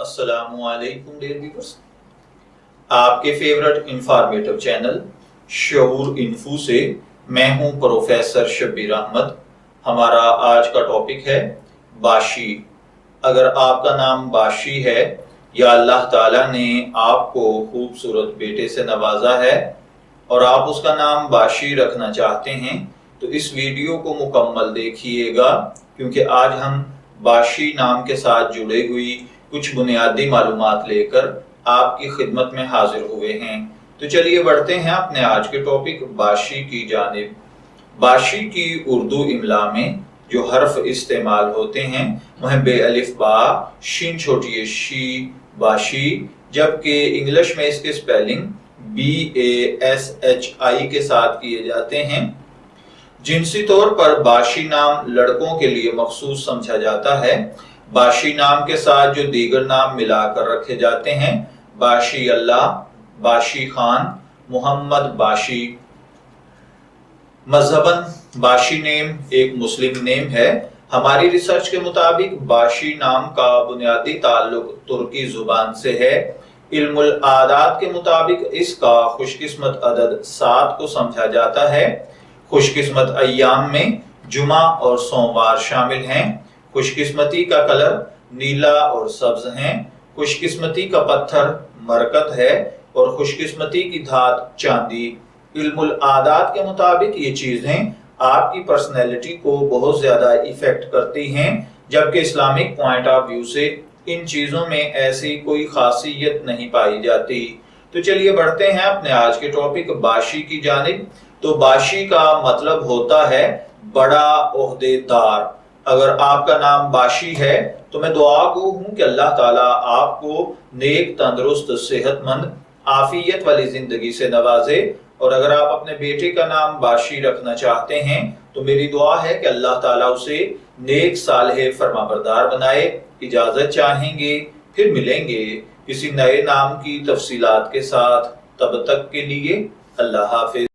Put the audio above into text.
السلام علیکم dear viewers, آپ کے فیورٹ انفارمیٹو چینل شعور انفو سے میں ہوں پروفیسر شبیر احمد۔ ہمارا آج کا ٹاپک ہے باشی۔ اگر آپ کا نام باشی ہے یا اللہ تعالیٰ نے آپ کو خوبصورت بیٹے سے نوازا ہے اور آپ اس کا نام باشی رکھنا چاہتے ہیں تو اس ویڈیو کو مکمل دیکھیے گا، کیونکہ آج ہم باشی نام کے ساتھ جڑے ہوئی کچھ بنیادی معلومات لے کر آپ کی خدمت میں حاضر ہوئے ہیں۔ تو چلیے بڑھتے ہیں اپنے آج کے ٹاپک باشی کی جانب۔ باشی کی اردو املا میں جو حرف استعمال ہوتے ہیں وہ ہیں بے الف با، شین چھوٹی شی، باشی، جبکہ انگلش میں اس کے سپیلنگ BASHI کے ساتھ کیے جاتے ہیں۔ جنسی طور پر باشی نام لڑکوں کے لیے مخصوص سمجھا جاتا ہے۔ باشی نام کے ساتھ جو دیگر نام ملا کر رکھے جاتے ہیں، باشی اللہ، باشی خان، محمد باشی۔ مذہباً باشی نیم ایک مسلم نیم ہے۔ ہماری ریسرچ کے مطابق باشی نام کا بنیادی تعلق ترکی زبان سے ہے۔ علم العادات کے مطابق اس کا خوش قسمت عدد 7 کو سمجھا جاتا ہے۔ خوش قسمت ایام میں جمعہ اور سوموار شامل ہیں۔ خوش قسمتی کا کلر نیلا اور سبز ہیں۔ خوش قسمتی کا پتھر مرکت ہے اور خوش قسمتی کی دھات چاندی۔ علم العادات کے مطابق یہ چیزیں آپ کی پرسنالٹی کو بہت زیادہ ایفیکٹ کرتی ہیں، جبکہ اسلامک پوائنٹ آف ویو سے ان چیزوں میں ایسی کوئی خاصیت نہیں پائی جاتی۔ تو چلیے بڑھتے ہیں اپنے آج کے ٹاپک باشی کی جانب۔ تو باشی کا مطلب ہوتا ہے بڑا عہدے دار۔ اگر آپ کا نام باشی ہے تو میں دعا گو ہوں کہ اللہ تعالیٰ آپ کو نیک، تندرست، صحت مند، عافیت والی زندگی سے نوازے، اور اگر آپ اپنے بیٹے کا نام باشی رکھنا چاہتے ہیں تو میری دعا ہے کہ اللہ تعالیٰ اسے نیک، صالح، فرمانبردار بنائے۔ اجازت چاہیں گے، پھر ملیں گے کسی نئے نام کی تفصیلات کے ساتھ۔ تب تک کے لیے اللہ حافظ۔